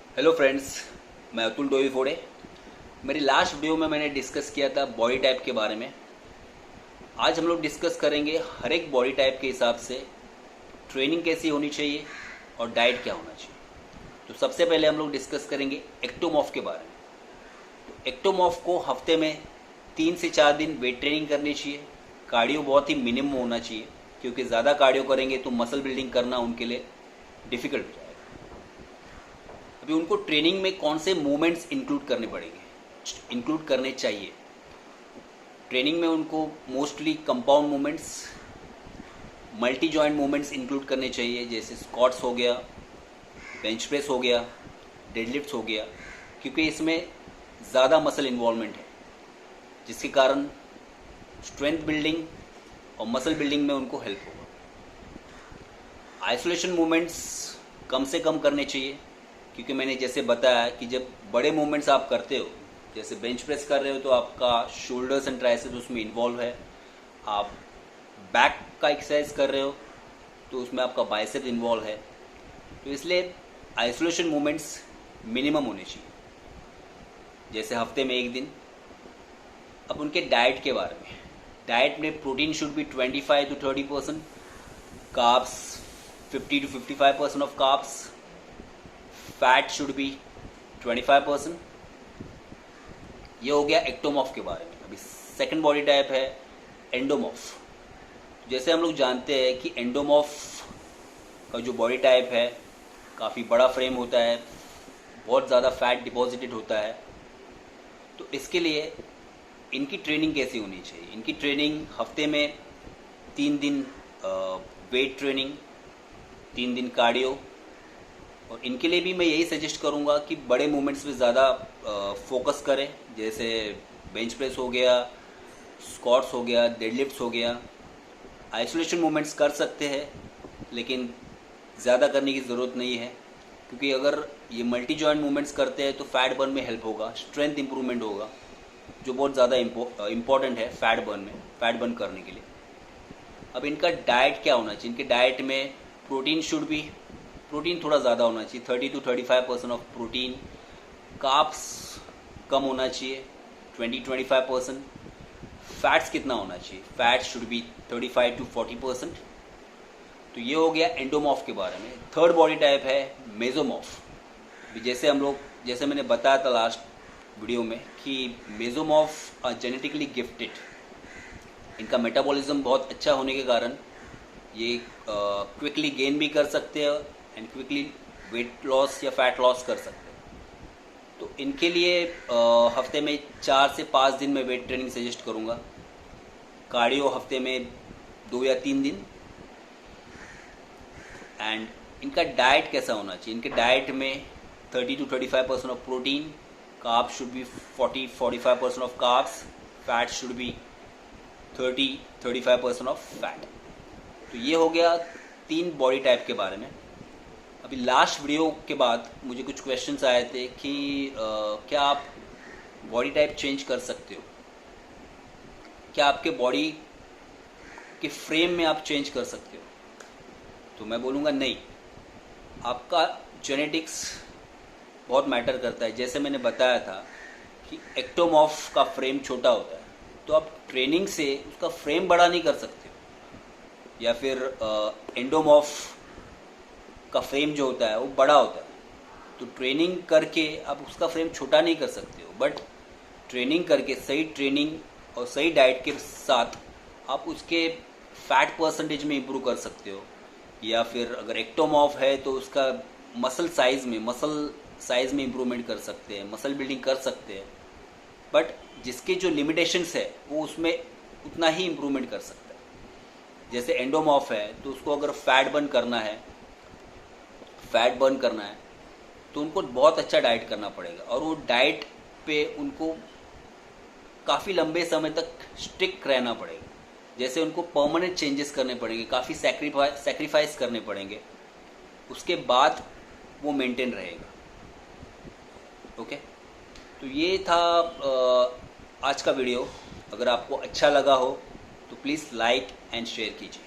Hello friends, मैं अतुल डोईफोड़े। मेरी last video में मैंने डिस्कस किया था बॉडी टाइप के बारे में। आज हम लोग डिस्कस करेंगे हर एक बॉडी टाइप के हिसाब से ट्रेनिंग कैसी होनी चाहिए और डाइट क्या होना चाहिए। तो सबसे पहले हम लोग डिस्कस करेंगे एक्टोमॉर्फ के बारे में। तो एक्टोमॉर्फ को हफ्ते में 3 से 4 दिन वेट ट्रेनिंग करनी चाहिए। कार्डियो बहुत ही मिनिमम होना चाहिए, क्योंकि ज़्यादा कार्डियो करेंगे तो मसल बिल्डिंग करना उनके लिए डिफ़िकल्ट हो जाएगा। अभी उनको ट्रेनिंग में कौन से मूवमेंट्स इंक्लूड करने चाहिए। ट्रेनिंग में उनको mostly compound movements, multi joint movements include करने चाहिए, जैसे स्क्वाट्स हो गया, बेंच प्रेस हो गया, डेडलिफ्ट्स हो गया, क्योंकि इसमें ज़्यादा मसल इन्वॉल्वमेंट है, जिसके कारण स्ट्रेंथ बिल्डिंग और मसल बिल्डिंग में उनको हेल्प होगा। आइसोलेशन मूवमेंट्स कम से कम करने चाहिए, क्योंकि मैंने जैसे बताया कि जब बड़े मूवमेंट्स आप करते हो, जैसे बेंच प्रेस कर रहे हो तो आपका शोल्डर्स एंड ट्राइसेप्स उसमें इन्वॉल्व है। आप बैक का एक्सरसाइज कर रहे हो तो उसमें आपका बाइसेप इन्वॉल्व है। तो इसलिए आइसोलेशन मूवमेंट्स मिनिमम होने चाहिए, जैसे हफ्ते में 1 दिन। अब उनके डाइट के बारे में, डाइट में protein should be 25 to 30%, carbs 50 to 55% of carbs, fat should be 25%। ये हो गया एक्टोमॉर्फ के बारे में। अभी सेकंड बॉडी टाइप है एंडोमॉर्फ। जैसे हम लोग जानते हैं कि एंडोमॉर्फ का जो बॉडी टाइप है, काफ़ी बड़ा फ्रेम होता है, बहुत ज़्यादा फैट डिपॉजिटेड होता है। तो इसके लिए इनकी ट्रेनिंग कैसी होनी चाहिए। इनकी ट्रेनिंग हफ्ते में 3 दिन वेट ट्रेनिंग, 3 दिन कार्डियो। और इनके लिए भी मैं यही सजेस्ट करूंगा कि बड़े मूवमेंट्स पे ज़्यादा फोकस करें, जैसे बेंच प्रेस हो गया, स्क्वाट्स हो गया, डेडलिफ्ट्स हो गया। आइसोलेशन मूवमेंट्स कर सकते हैं, लेकिन ज़्यादा करने की ज़रूरत नहीं है, क्योंकि अगर ये मल्टी जॉइंट मूवमेंट्स करते हैं तो फैट बर्न में हेल्प होगा, स्ट्रेंथ इंप्रूवमेंट होगा, जो बहुत ज़्यादा इम्पॉर्टेंट है फैट बर्न करने के लिए। अब इनका डाइट क्या होना चाहिए। इनके डाइट में प्रोटीन थोड़ा ज़्यादा होना चाहिए, 30 to 35% ऑफ प्रोटीन। कार्ब्स कम होना चाहिए, 20-25%। फैट्स कितना होना चाहिए, फैट शुड बी 35 to 40%। तो ये हो गया एंडोमॉर्फ के बारे में। थर्ड बॉडी टाइप है मेसोमॉर्फ। जैसे मैंने बताया था लास्ट वीडियो में कि मेसोमॉर्फ आर जेनेटिकली गिफ्टेड। इनका मेटाबॉलिज्म बहुत अच्छा होने के कारण ये क्विकली गेन भी कर सकते हैं एंड क्विकली वेट लॉस या फैट लॉस कर सकते हैं। तो इनके लिए हफ्ते में 4 से 5 दिन में वेट ट्रेनिंग सजेस्ट करूँगा। कार्डियो हफ्ते में 2 या 3 दिन। एंड इनका डाइट कैसा होना चाहिए। इनके डाइट में 30 to 35% of protein, carbs should be 40-45% of carbs, fat should be 30-35% of fat. तो ये हो गया 3 बॉडी टाइप के बारे में। अभी लास्ट वीडियो के बाद मुझे कुछ क्वेश्चंस आए थे कि क्या आप बॉडी टाइप चेंज कर सकते हो, क्या आपके बॉडी के फ्रेम में आप चेंज कर सकते हो। तो मैं बोलूँगा नहीं, आपका जेनेटिक्स बहुत मैटर करता है। जैसे मैंने बताया था कि एक्टोमॉर्फ का फ्रेम छोटा होता है, तो आप ट्रेनिंग से उसका फ्रेम बड़ा नहीं कर सकते हो, या फिर एंडोमॉर्फ का फ्रेम जो होता है वो बड़ा होता है, तो ट्रेनिंग करके आप उसका फ्रेम छोटा नहीं कर सकते हो। बट ट्रेनिंग करके, सही ट्रेनिंग और सही डाइट के साथ आप उसके फैट परसेंटेज में इम्प्रूव कर सकते हो। या फिर अगर एक्टोमॉर्फ है तो उसका मसल साइज में इम्प्रूवमेंट कर सकते हैं, मसल बिल्डिंग कर सकते हैं। बट जिसके जो लिमिटेशंस है वो उसमें उतना ही इम्प्रूवमेंट कर सकता है। जैसे एंडोमॉर्फ है तो उसको अगर फैट बर्न करना है तो उनको बहुत अच्छा डाइट करना पड़ेगा, और वो डाइट पे उनको काफ़ी लंबे समय तक स्टिक रहना पड़ेगा। जैसे उनको परमानेंट चेंजेस करने पड़ेंगे, काफ़ी सैक्रिफाइस करने पड़ेंगे, उसके बाद वो मेंटेन रहेगा। ओके, तो ये था आज का वीडियो। अगर आपको अच्छा लगा हो तो प्लीज़ लाइक एंड शेयर कीजिए।